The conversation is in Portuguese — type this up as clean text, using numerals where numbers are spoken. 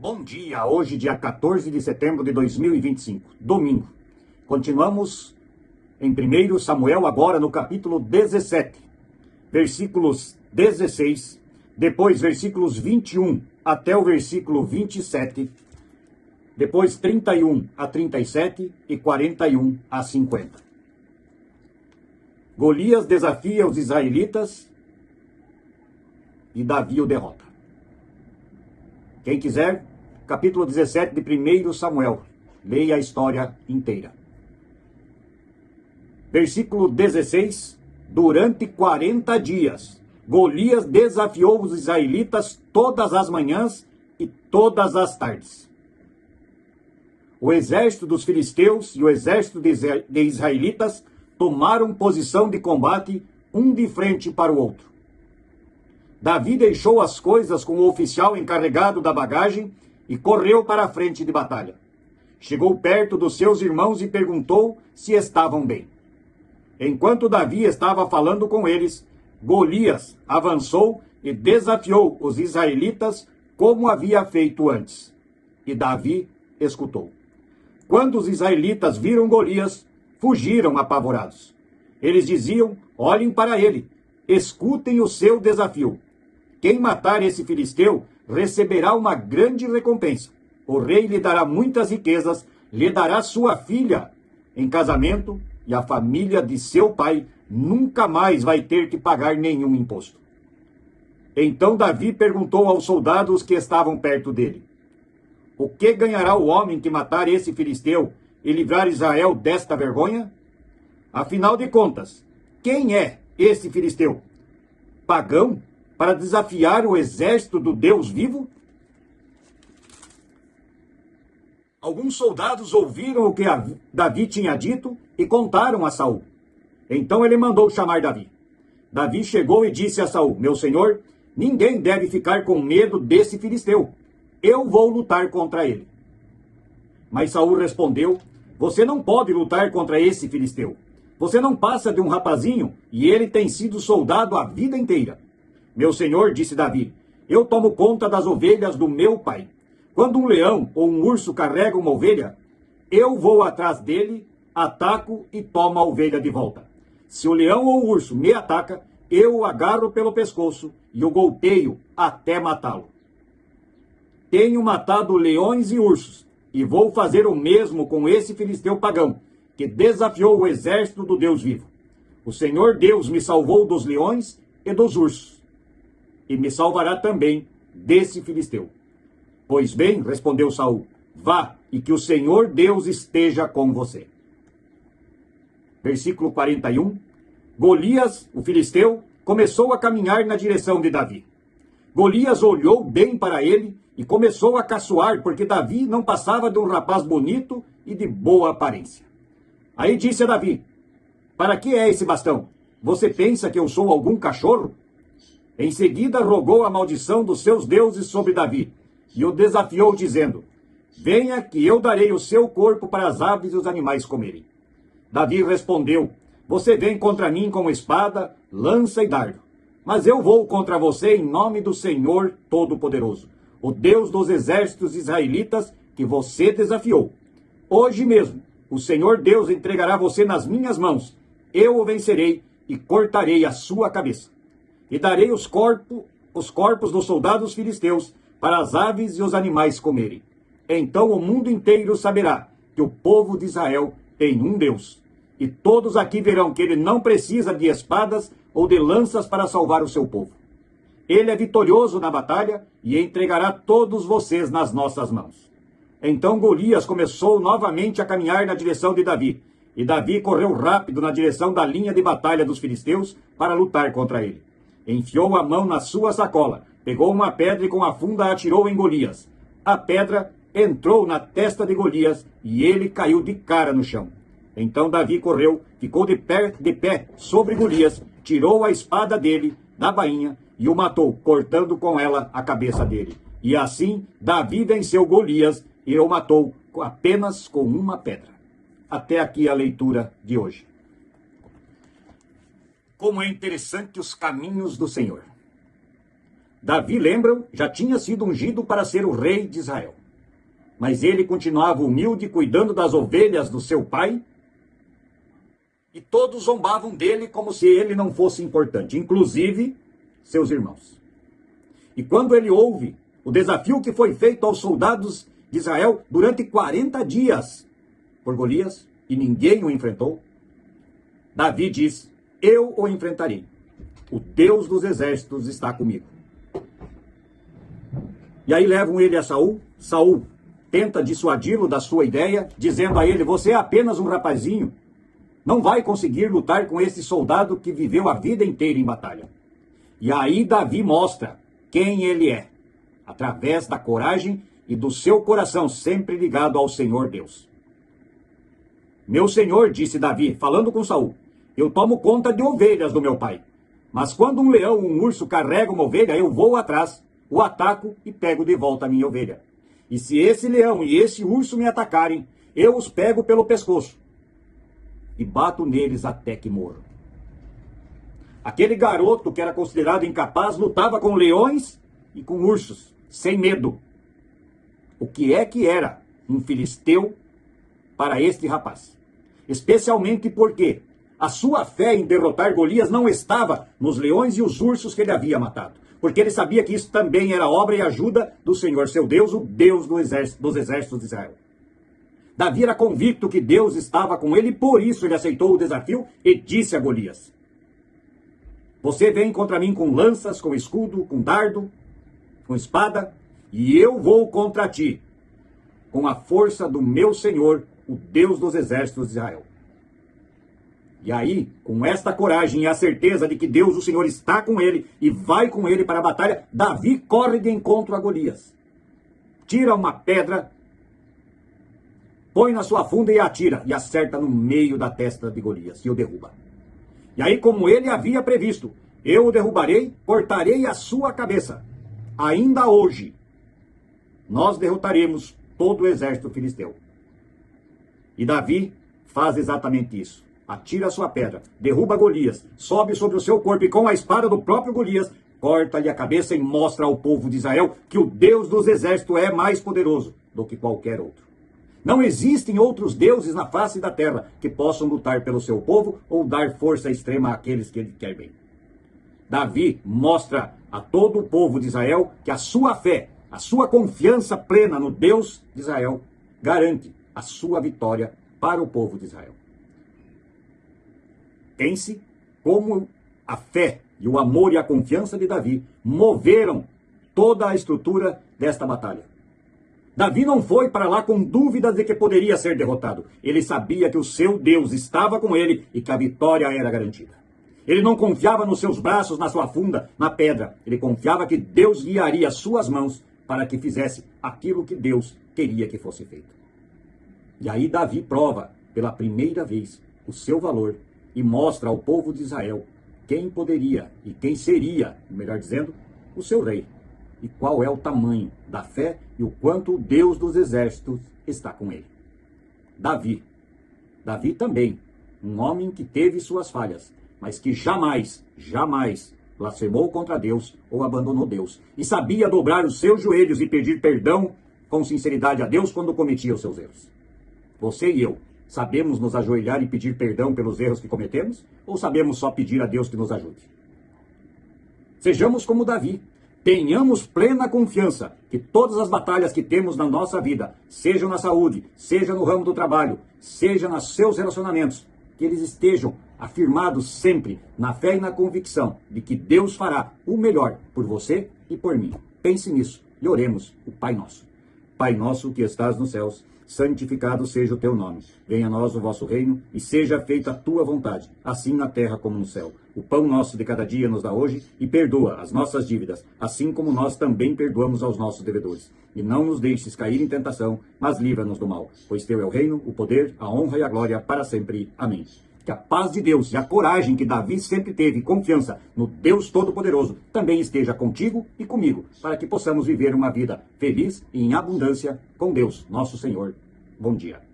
Bom dia, hoje dia 14 de setembro de 2025, domingo. Continuamos em 1 Samuel, agora no capítulo 17, versículos 16, depois versículos 21 até o versículo 27, depois 31 a 37 e 41 a 50. Golias desafia os israelitas e Davi o derrota. Quem quiser, capítulo 17 de 1 Samuel, leia a história inteira. Versículo 16, durante 40 dias, Golias desafiou os israelitas todas as manhãs e todas as tardes. O exército dos filisteus e o exército de israelitas tomaram posição de combate, um de frente para o outro. Davi deixou as coisas com o oficial encarregado da bagagem e correu para a frente de batalha. Chegou perto dos seus irmãos e perguntou se estavam bem. Enquanto Davi estava falando com eles, Golias avançou e desafiou os israelitas como havia feito antes. E Davi escutou. Quando os israelitas viram Golias, fugiram apavorados. Eles diziam: olhem para ele, escutem o seu desafio. Quem matar esse filisteu receberá uma grande recompensa. O rei lhe dará muitas riquezas, lhe dará sua filha em casamento, e a família de seu pai nunca mais vai ter que pagar nenhum imposto. Então Davi perguntou aos soldados que estavam perto dele: o que ganhará o homem que matar esse filisteu e livrar Israel desta vergonha? Afinal de contas, quem é esse filisteu? Pagão? Para desafiar o exército do Deus vivo? Alguns soldados ouviram o que Davi tinha dito e contaram a Saul. Então ele mandou chamar Davi. Davi chegou e disse a Saul: meu senhor, ninguém deve ficar com medo desse filisteu. Eu vou lutar contra ele. Mas Saul respondeu: você não pode lutar contra esse filisteu. Você não passa de um rapazinho e ele tem sido soldado a vida inteira. Meu senhor, disse Davi, eu tomo conta das ovelhas do meu pai. Quando um leão ou um urso carrega uma ovelha, eu vou atrás dele, ataco e tomo a ovelha de volta. Se o leão ou o urso me ataca, eu o agarro pelo pescoço e o golpeio até matá-lo. Tenho matado leões e ursos, e vou fazer o mesmo com esse filisteu pagão, que desafiou o exército do Deus vivo. O Senhor Deus me salvou dos leões e dos ursos, e me salvará também desse filisteu. Pois bem, respondeu Saul, vá, e que o Senhor Deus esteja com você. Versículo 41. Golias, o filisteu, começou a caminhar na direção de Davi. Golias olhou bem para ele e começou a caçoar, porque Davi não passava de um rapaz bonito e de boa aparência. Aí disse a Davi: para que é esse bastão? Você pensa que eu sou algum cachorro? Em seguida rogou a maldição dos seus deuses sobre Davi, e o desafiou dizendo: venha que eu darei o seu corpo para as aves e os animais comerem. Davi respondeu: você vem contra mim com espada, lança e dardo, mas eu vou contra você em nome do Senhor Todo-Poderoso, o Deus dos exércitos israelitas que você desafiou. Hoje mesmo o Senhor Deus entregará você nas minhas mãos, eu o vencerei e cortarei a sua cabeça. E darei os corpos dos soldados filisteus para as aves e os animais comerem. Então o mundo inteiro saberá que o povo de Israel tem um Deus. E todos aqui verão que ele não precisa de espadas ou de lanças para salvar o seu povo. Ele é vitorioso na batalha e entregará todos vocês nas nossas mãos. Então Golias começou novamente a caminhar na direção de Davi. E Davi correu rápido na direção da linha de batalha dos filisteus para lutar contra ele. Enfiou a mão na sua sacola, pegou uma pedra e com a funda a atirou em Golias. A pedra entrou na testa de Golias e ele caiu de cara no chão. Então Davi correu, ficou de pé sobre Golias, tirou a espada dele da bainha e o matou, cortando com ela a cabeça dele. E assim Davi venceu Golias e o matou apenas com uma pedra. Até aqui a leitura de hoje. Como é interessante os caminhos do Senhor. Davi, lembram, já tinha sido ungido para ser o rei de Israel. Mas ele continuava humilde, cuidando das ovelhas do seu pai, e todos zombavam dele como se ele não fosse importante, inclusive seus irmãos. E quando ele ouve o desafio que foi feito aos soldados de Israel durante 40 dias por Golias, e ninguém o enfrentou, Davi diz: eu o enfrentarei. O Deus dos exércitos está comigo. E aí levam ele a Saul. Saul tenta dissuadi-lo da sua ideia, dizendo a ele: você é apenas um rapazinho, não vai conseguir lutar com esse soldado que viveu a vida inteira em batalha. E aí Davi mostra quem ele é, através da coragem e do seu coração sempre ligado ao Senhor Deus. Meu senhor, disse Davi, falando com Saul, eu tomo conta de ovelhas do meu pai. Mas quando um leão ou um urso carrega uma ovelha, eu vou atrás, o ataco e pego de volta a minha ovelha. E se esse leão e esse urso me atacarem, eu os pego pelo pescoço e bato neles até que morram. Aquele garoto que era considerado incapaz lutava com leões e com ursos, sem medo. O que era um filisteu para este rapaz? Especialmente porque a sua fé em derrotar Golias não estava nos leões e os ursos que ele havia matado. Porque ele sabia que isso também era obra e ajuda do Senhor, seu Deus, o Deus dos exércitos de Israel. Davi era convicto que Deus estava com ele, e por isso ele aceitou o desafio e disse a Golias: você vem contra mim com lanças, com escudo, com dardo, com espada, e eu vou contra ti, com a força do meu Senhor, o Deus dos exércitos de Israel. E aí, com esta coragem e a certeza de que Deus, o Senhor, está com ele e vai com ele para a batalha, Davi corre de encontro a Golias. Tira uma pedra, põe na sua funda e atira, e acerta no meio da testa de Golias, e o derruba. E aí, como ele havia previsto, eu o derrubarei, cortarei a sua cabeça. Ainda hoje, nós derrotaremos todo o exército filisteu. E Davi faz exatamente isso. Atira a sua pedra, derruba Golias, sobe sobre o seu corpo e com a espada do próprio Golias, corta-lhe a cabeça e mostra ao povo de Israel que o Deus dos exércitos é mais poderoso do que qualquer outro. Não existem outros deuses na face da terra que possam lutar pelo seu povo ou dar força extrema àqueles que ele quer bem. Davi mostra a todo o povo de Israel que a sua fé, a sua confiança plena no Deus de Israel, garante a sua vitória para o povo de Israel. Pense como a fé e o amor e a confiança de Davi moveram toda a estrutura desta batalha. Davi não foi para lá com dúvidas de que poderia ser derrotado. Ele sabia que o seu Deus estava com ele e que a vitória era garantida. Ele não confiava nos seus braços, na sua funda, na pedra. Ele confiava que Deus guiaria as suas mãos para que fizesse aquilo que Deus queria que fosse feito. E aí Davi prova pela primeira vez o seu valor e mostra ao povo de Israel quem poderia e quem seria, melhor dizendo, o seu rei. E qual é o tamanho da fé e o quanto o Deus dos exércitos está com ele. Davi também, um homem que teve suas falhas, mas que jamais blasfemou contra Deus ou abandonou Deus. E sabia dobrar os seus joelhos e pedir perdão com sinceridade a Deus quando cometia os seus erros. Você e eu, sabemos nos ajoelhar e pedir perdão pelos erros que cometemos? Ou sabemos só pedir a Deus que nos ajude? Sejamos como Davi. Tenhamos plena confiança que todas as batalhas que temos na nossa vida, sejam na saúde, seja no ramo do trabalho, seja nos seus relacionamentos, que eles estejam afirmados sempre na fé e na convicção de que Deus fará o melhor por você e por mim. Pense nisso e oremos o Pai Nosso. Pai nosso que estás nos céus, santificado seja o teu nome. Venha a nós o vosso reino e seja feita a tua vontade, assim na terra como no céu. O pão nosso de cada dia nos dá hoje e perdoa as nossas dívidas, assim como nós também perdoamos aos nossos devedores. E não nos deixes cair em tentação, mas livra-nos do mal. Pois teu é o reino, o poder, a honra e a glória para sempre. Amém. Que a paz de Deus e a coragem que Davi sempre teve, confiança no Deus Todo-Poderoso, também esteja contigo e comigo, para que possamos viver uma vida feliz e em abundância com Deus, nosso Senhor. Bom dia.